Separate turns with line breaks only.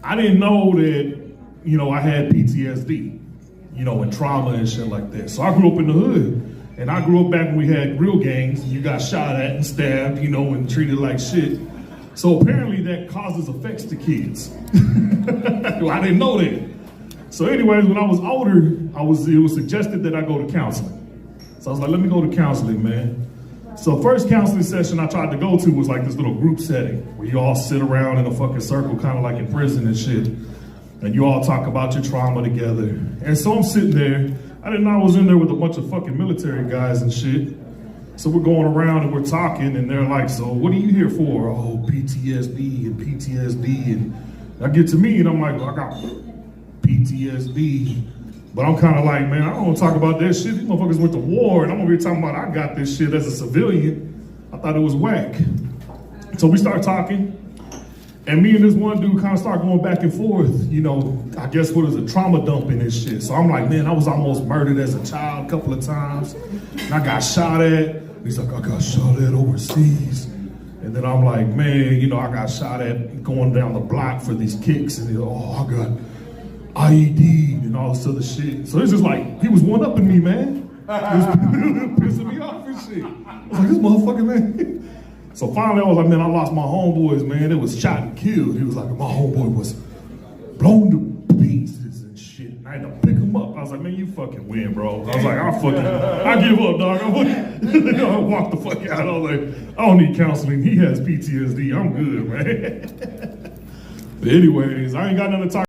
I didn't know that, I had PTSD, and trauma and shit like that. So I grew up in the hood. And I grew up back when we had real gangs. You got shot at and stabbed, and treated like shit. So apparently that causes effects to kids. Well, I didn't know that. So anyways, when I was older, it was suggested that I go to counseling. So I was like, let me go to counseling, man. So first counseling session I tried to go to was like this little group setting where you all sit around in a fucking circle, kind of like in prison and shit. And you all talk about your trauma together. And so I'm sitting there. I didn't know I was in there with a bunch of fucking military guys and shit. So we're going around and we're talking and they're like, so what are you here for? Oh, PTSD and PTSD. And I get to me and I'm like, well, I got PTSD. But I'm kind of like, man, I don't want to talk about that shit. These motherfuckers went to war and I'm over here talking about I got this shit as a civilian. I thought it was whack. So we start talking. And me and this one dude kind of start going back and forth, I guess what is a trauma dumping and shit. So I'm like, man, I was almost murdered as a child a couple of times. And I got shot at. He's like, I got shot at overseas. And then I'm like, man, I got shot at going down the block for these kicks. And I got IED and all this other shit. So it's just like, he was one-upping me, man. He was pissing me off and shit. I was like, this motherfucker, man. So finally I was like, man, I lost my homeboys, man. It was shot and killed. He was like, my homeboy was blown to pieces and shit. And I had to pick him up. I was like, man, you fucking win, bro. I was like, I give up, dog. I walked the fuck out. I was like, I don't need counseling. He has PTSD. I'm good, man. But anyways, I ain't got nothing to talk